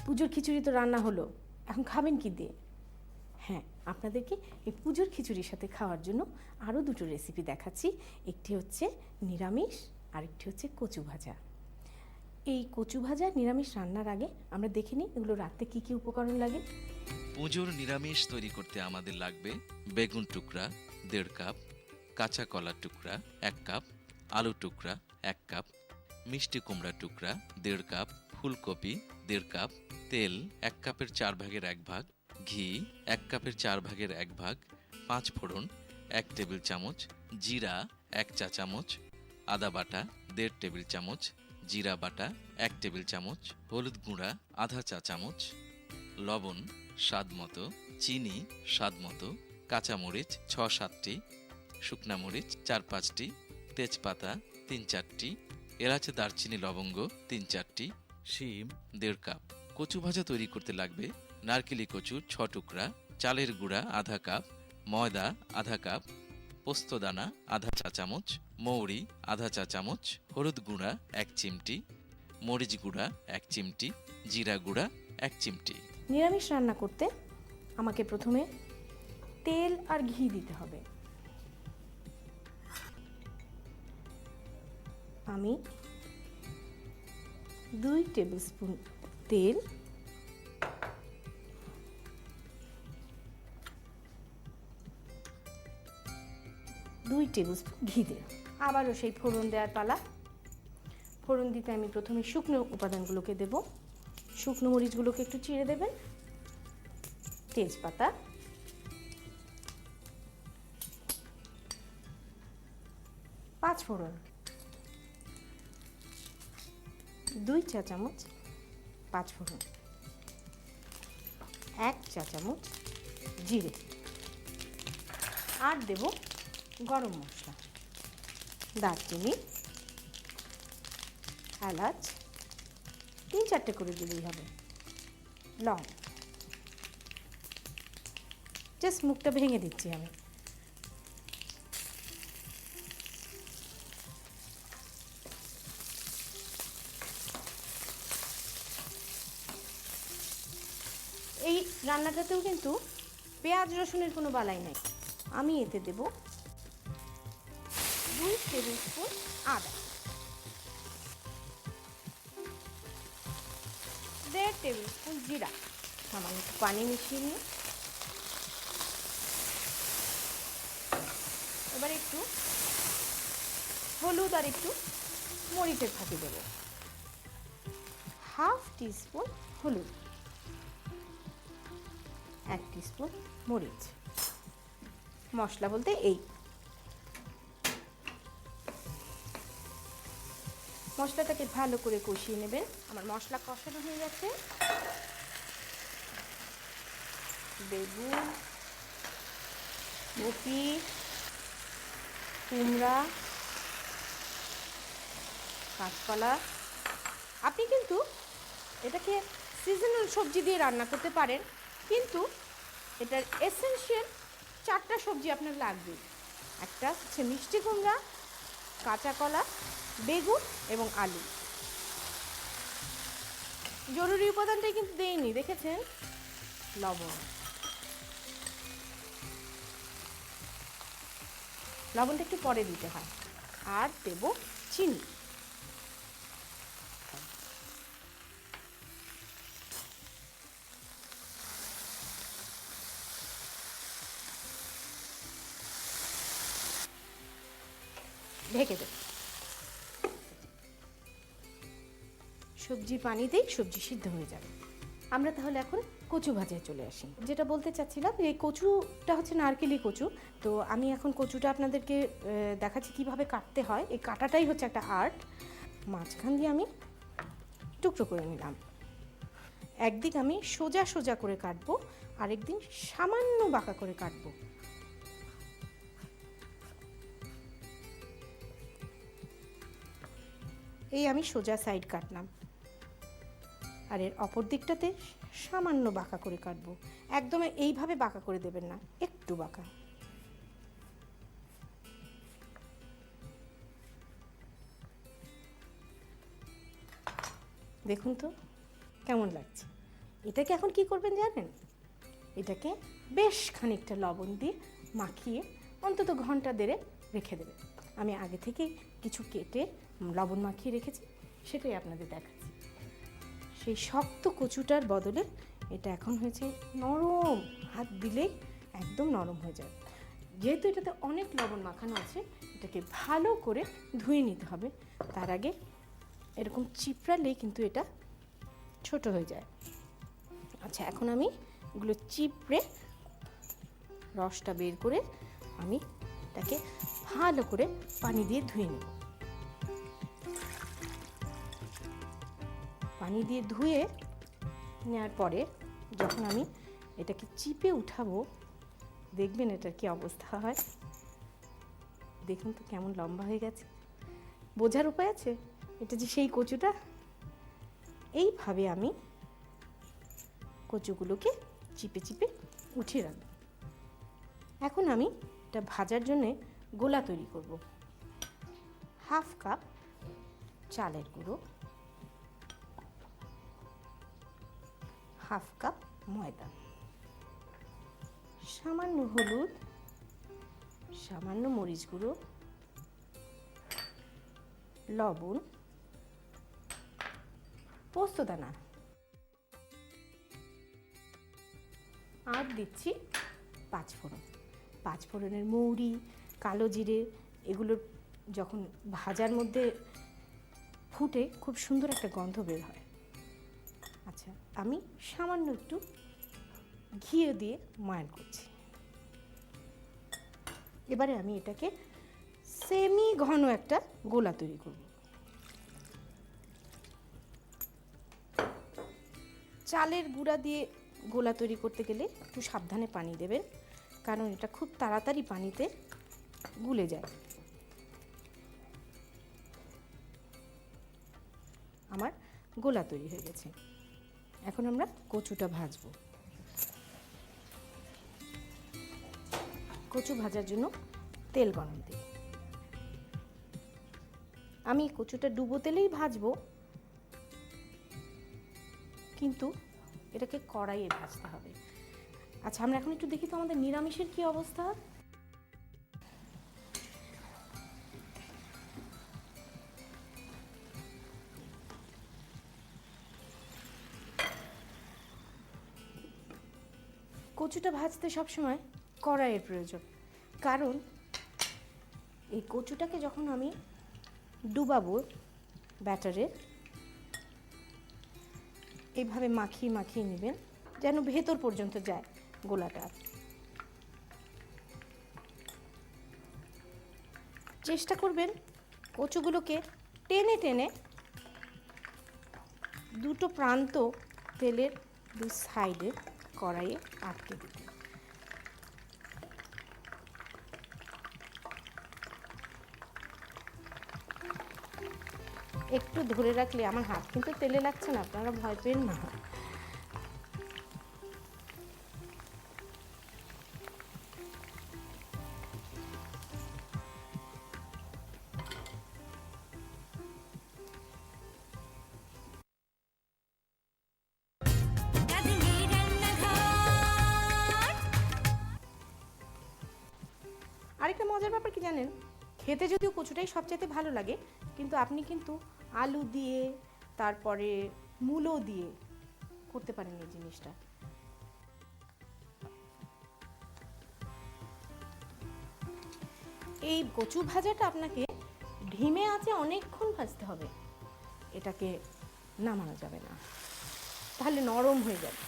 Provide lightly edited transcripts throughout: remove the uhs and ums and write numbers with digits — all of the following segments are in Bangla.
পুজোর খিচুড়ি তো রান্না হলো, এখন খাবেন কি দিয়ে? হ্যাঁ, আপনাদেরকে এই পুজোর খিচুড়ির সাথে খাওয়ার জন্য আরও দুটো রেসিপি দেখাচ্ছি। একটি হচ্ছে নিরামিষ, আরেকটি হচ্ছে কচু ভাজা। এই কচু ভাজা নিরামিষ রান্নার আগে আমরা দেখে নিই এগুলো রাঁধতে কী কী উপকরণ লাগে। পুজোর নিরামিষ তৈরি করতে আমাদের লাগবে বেগুন টুকরা 1.5 কাপ, কাঁচা কলার টুকরা 1 কাপ, আলু টুকরা 1 কাপ, মিষ্টি কুমড়া টুকরা 1.5 কাপ, ফুলকপি 1.5 কাপ, তেল 1 কাপের 4 ভাগের 1 ভাগ, ঘি 1 কাপের 4 ভাগের 1 ভাগ, 5 ফোড়ন 1 টেবিল চামচ, জিরা 1 চা চামচ, আদা বাটা 1.5 টেবিল চামচ, জিরা বাটা 1 টেবিল চামচ, হলুদ গুঁড়া আধা চা চামচ, লবণ স্বাদ মতো, চিনি স্বাদ মতো, কাঁচামরিচ 6-7টি, শুকনা মরিচ 4-5টি, তেজপাতা 3-4টি, এলাচ দারচিনি লবঙ্গ 3-4টি, শিম 1.5 কাপ। কচু ভাজা তৈরি করতে লাগবে নারকেলি কচু 6 টুকরা, চালের গুঁড়া আধা কাপ, ময়দা আধা কাপ, পোস্তদানা আধা চা চামচ, মৌরি আধা চা চামচ, হলুদ গুঁড়া 1 চিমটি, মরিচ গুঁড়া 1 চিমটি, জিরা গুঁড়া 1 চিমটি। নিরামিষ রান্না করতে আমাকে প্রথমে তেল আর ঘি দিতে হবে। আমি 2 টেবিল স্পুন তেল, 2 টেবিল স্পুন ঘি দিলাম। আবারও সেই ফোড়ন দেওয়ার পালা। ফোড়ন দিতে আমি প্রথমে শুকনো উপাদানগুলোকে দেব। শুকনো মরিচগুলোকে একটু চিড়ে দেবেন, তেজপাতা, পাঁচ ফোড়ন, 2 চা চামচ পাঁচ ফোড়ন, 1 চা চামচ জিরে, আর দেব গরম মশলা, দারচিনি, এলাচ 3-4টে করে দিলেই হবে, লং। জাস্ট মুখটা ভেঙে দিচ্ছি আমি। এই রান্নাটাতেও কিন্তু পেঁয়াজ রসুনের কোনো বালাই নেই। আমি এতে দেব 2 টেবিল স্পুন আদা, 1.5 টেবিল স্পুন জিরা, সামান্য একটু পানি মিশিয়ে নিয়ে এবার একটু হলুদ আর একটু মরিচের ফাঁকি দেব, হাফ টিস্পুন হলুদ, 1 টিস্পুন মরিচ। মশলা বলতে এই মশলাটাকে ভালো করে কষিয়ে নেবেন। আমার মশলা কষানো হয়ে গেছে। বেগুন, কপি, কুমড়া, কাঁচকলা, আপনি কিন্তু এটাকে সিজনাল সবজি দিয়ে রান্না করতে পারেন, কিন্তু এটার এসেনশিয়াল 4টা সবজি আপনার লাগবে। একটা হচ্ছে মিষ্টি কুমড়া, কাঁচা কলা, বেগুন এবং আলু। জরুরি উপাদানটাই কিন্তু দেইনি, দেখেছেন? লবণ। লবণটা একটু পরে দিতে হয়। আর দেব চিনি। ঢেকে দেব। সবজি পানিতেই সবজি সিদ্ধ হয়ে যাবে। আমরা তাহলে এখন কচু ভাজায় চলে আসি। যেটা বলতে চাচ্ছিলাম, এই কচুটা হচ্ছে নারকেলি কচু। তো আমি এখন কচুটা আপনাদেরকে দেখাচ্ছি কিভাবে কাটতে হয়। এই কাটাটাই হচ্ছে একটা আর্ট। মাঝখান দিয়ে আমি টুকরো করে নিলাম। একদিক আমি সোজা সোজা করে কাটবো, আরেকদিন সামান্য বাঁকা করে কাটবো। এই আমি সোজা সাইড কাটলাম, আর এর অপর দিকটাতে সামান্য বাঁকা করে কাটবো। একদম এইভাবে বাঁকা করে দেবেন না, একটু বাঁকা। দেখুন তো কেমন লাগছে। এটাকে এখন কি করবেন জানেন? এটাকে বেশ খানিকটা লবণ দিয়ে মাখিয়ে অন্তত ঘন্টা দেড়ে রেখে দেবেন। আমি আগে থেকেই কিছু কেটে লবণ মাখিয়ে রেখেছি, সেটাই আপনাদের দেখাচ্ছি। সেই শক্ত কচুটার বদলে এটা এখন হয়েছে নরম, হাত দিলেই একদম নরম হয়ে যায়। যেহেতু এটাতে অনেক লবণ মাখানো আছে, এটাকে ভালো করে ধুয়ে নিতে হবে। তার আগে এরকম চিপড়ালেই কিন্তু এটা ছোট হয়ে যায়। আচ্ছা, এখন আমি এগুলো চিপড়ে রসটা বের করে আমি এটাকে ভালো করে পানি দিয়ে ধুয়ে নেব। পানি দিয়ে ধুয়ে নেওয়ার পরে যখন আমি এটাকে চিপে উঠাবো, দেখবেন এটার কি অবস্থা হয়। দেখুন তো কেমন লম্বা হয়ে গেছে। বোঝার উপায় আছে এটা যে সেই কচুটা? এইভাবে আমি কচুগুলোকে চিপে চিপে উঠিয়ে রাখবো। এখন আমি এটা ভাজার জন্যে গোলা তৈরি করব। 1/2 কাপ চালের গুঁড়ো, 1/2 কাপ ময়দা, সামান্য হলুদ, সামান্য মরিচ গুঁড়ো, লবণ, পোস্তদানা, আর দিচ্ছি 5 ফোড়ন। 5 ফোড়নের মৌরি, কালো জিরে এগুলো যখন ভাজার মধ্যে ফুটে খুব সুন্দর একটা গন্ধ বের হয়। আচ্ছা, আমি সামান্য একটু ঘি দিয়ে ময়ান করছি। এবারে আমি এটাকে সেমি ঘন একটা গোলা তৈরি করব। চালের গুঁড়া দিয়ে গোলা তৈরি করতে গেলে একটু সাবধানে পানি দেবেন, কারণ এটা খুব তাড়াতাড়ি পানিতে গুলে যায়। আমার গোলা তৈরি হয়ে গেছে। এখন আমরা কচুটা ভাজবো। কচু ভাজার জন্য তেল গরম দিই। আমি কচুটা ডুবো তেলেই ভাজবো, কিন্তু এটাকে কড়াইয়ে ভাজতে হবে। আচ্ছা, আমরা এখন একটু দেখি তো আমাদের নিরামিষের কি অবস্থা। কচুটা ভাজতে সবসময় কড়াইয়ের প্রয়োজন, কারণ এই কচুটাকে যখন আমি ডুবাবো ব্যাটারে, এইভাবে মাখিয়ে মাখিয়ে নেবেন যেন ভেতর পর্যন্ত যায় গোলাটা। চেষ্টা করবেন কচুগুলোকে টেনে টেনে দুটো প্রান্ত তেলের দু সাইডে কড়াইয়ে আটকে দিতে। একটু ধরে রাখলে, আমার হাত কিন্তু তেলে লাগছে না, আপনারা ভয় পেন না। আরেকটা মজার ব্যাপার কি জানেন? খেতে যদিও কচুটাই সবচেয়ে ভালো লাগে, কিন্তু আপনি কিন্তু আলু দিয়ে, তারপরে মূলো দিয়ে করতে পারেন এই জিনিসটা। এই কচু ভাজাটা আপনাকে ধিমে আঁচে অনেকক্ষণ ভাজতে হবে, এটাকে নামানো যাবে না, তাহলে নরম হয়ে যাবে।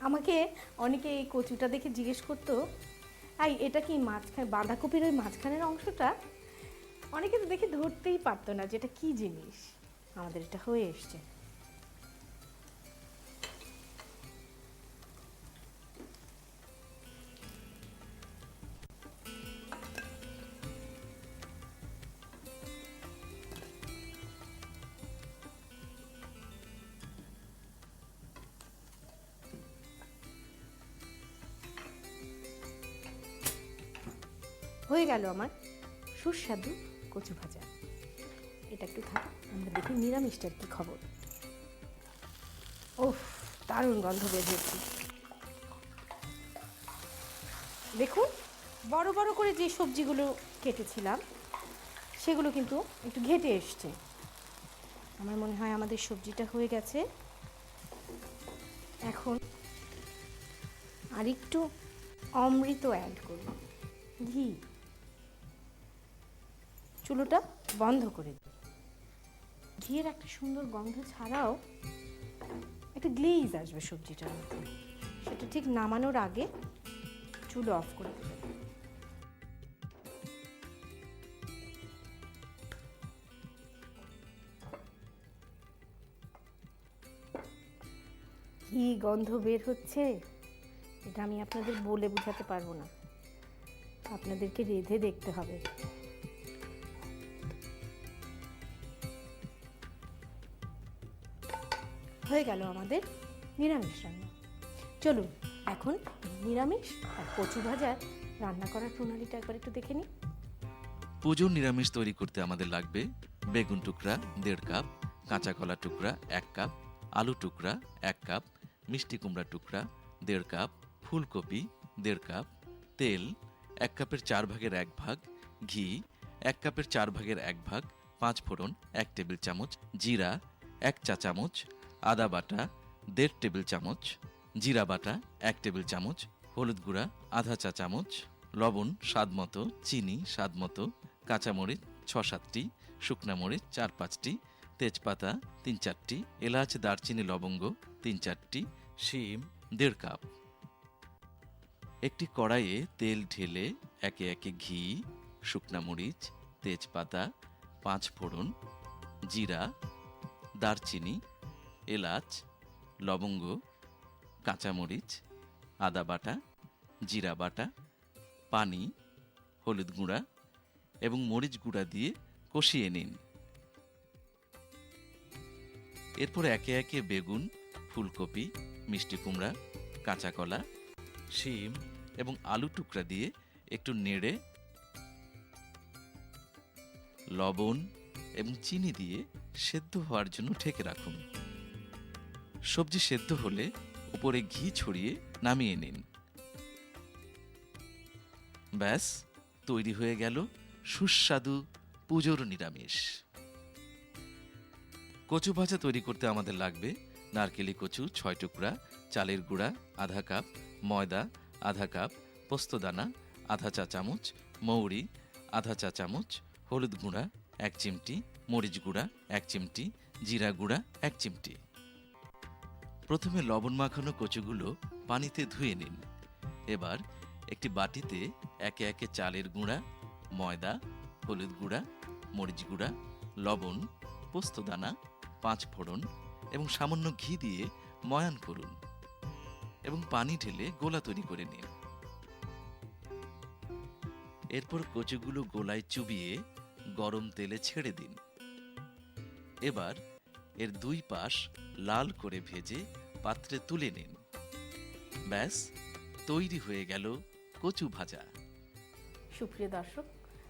আমাকে অনেকে এই কচুটা দেখে জিজ্ঞেস করতো, এটা কি মাঝখানে বাঁধাকপির ওই মাঝখানের অংশটা? অনেকে তো দেখে ধরতেই পারতো না যে এটা কি জিনিস। আমাদের এটা হয়ে এসছে। হয়ে গেল আমার সুস্বাদু কচু ভাজা। এটা একটু থাক, আমরা দেখি নিরামিষটার কি খবর। ওফ, দারুণ গন্ধ বের হচ্ছে। দেখুন, বড় বড় করে যে সবজিগুলো কেটেছিলাম সেগুলো কিন্তু একটু ঘেটে এসছে। আমার মনে হয় আমাদের সবজিটা হয়ে গেছে। এখন আর একটু অমৃত অ্যাড করব, ঘি। চুলোটা বন্ধ করে দিই। ঘিয়ের একটা সুন্দর গন্ধ ছাড়াও একটা গ্লেজ আসবে সবজিটার মধ্যে, সেটা ঠিক নামানোর আগে চুলো অফ করে দেবেন। কি গন্ধ বের হচ্ছে, এটা আমি আপনাদের বলে বোঝাতে পারবো না, আপনাদেরকে রেঁধে দেখতে হবে। হয়ে গেল আমাদের নিরামিষ রান্না। চলুন এখন নিরামিষ আর কচু ভাজার রান্না করার প্রণালীটা একবার একটু দেখে নিই। পুজোর নিরামিষ তৈরি করতে আমাদের লাগবে বেগুন টুকরা 1.5 কাপ, কাঁচা কলা টুকরা 1 কাপ, আলু টুকরা 1 কাপ, মিষ্টি কুমড়া টুকরা 1.5 কাপ, ফুলকপি 1.5 কাপ, তেল 1 কাপের 4 ভাগের 1 ভাগ, ঘি 1 কাপের 4 ভাগের 1 ভাগ, 5 ফোড়ন 1 টেবিল চামচ, জিরা 1 চা চামচ, আদা বাটা 1.5 টেবিল চামচ, জিরা বাটা 1 টেবিল চামচ, হলুদ গুঁড়া আধা চা চামচ, লবণ স্বাদমতো, চিনি স্বাদমতো, কাঁচামরিচ 6-7টি, শুকনা মরিচ 4-5টি, তেজপাতা 3-4টি, এলাচ দারচিনি লবঙ্গ 3-4টি, শিম 1.5 কাপ। একটি কড়াইয়ে তেল ঢেলে একে একে ঘি, শুকনা মরিচ, তেজপাতা, 5 ফোড়ন, জিরা, দারচিনি, এলাচ, লবঙ্গ, কাঁচামরিচ, আদা বাটা, জিরা বাটা, পানি, হলুদ গুঁড়া এবং মরিচ গুঁড়া দিয়ে কষিয়ে নিন। এরপর একে একে বেগুন, ফুলকপি, মিষ্টি কুমড়া, কাঁচা কলা, শিম এবং আলু টুকরা দিয়ে একটু নেড়ে লবণ এবং চিনি দিয়ে সেদ্ধ হওয়ার জন্য ঢেকে রাখুন। সবজি সেদ্ধ হলে উপরে ঘি ছড়িয়ে নামিয়ে নিন। ব্যাস, তৈরি হয়ে গেল সুস্বাদু পুজোর নিরামিষ। কচু ভাজা তৈরি করতে আমাদের লাগবে নারকেলি কচু 6 টুকরা, চালের গুঁড়া আধা কাপ, ময়দা আধা কাপ, পোস্তদানা আধা চা চামচ, মৌরি আধা চা চামচ, হলুদ গুঁড়া 1 চিমটি, মরিচ গুঁড়া 1 চিমটি, জিরা গুঁড়া 1 চিমটি। প্রথমে লবণ মাখানো কচুগুলো পানিতে ধুয়ে নিন। এবার একটি বাটিতে একে একে চালের গুঁড়া, ময়দা, হলুদ গুঁড়া, মরিচ গুঁড়া, লবণ, পোস্তদানা, 5 ফোড়ন এবং সামান্য ঘি দিয়ে ময়ান করুন এবং পানি ঢেলে গোলা তৈরি করে নিন। এরপর কচুগুলো গোলায় চুবিয়ে গরম তেলে ছেড়ে দিন। এবার এর 2 পাশ লাল করে ভেজে পাত্রে তুলে নিন। ব্যাস, তৈরি হয়ে গেল কচু ভাজা। সুপ্রিয় দর্শক,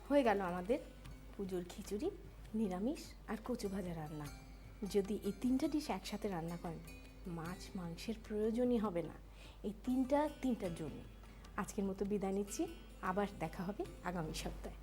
হয়ে গেল আমাদের পুজোর খিচুড়ি, নিরামিষ আর কচু ভাজা রান্না। যদি এই 3টা ডিশ একসাথে রান্না করেন, মাছ মাংসের প্রয়োজনই হবে না। এই তিনটার জন্য আজকের মতো বিদায় নিচ্ছি। আবার দেখা হবে আগামী সপ্তাহে।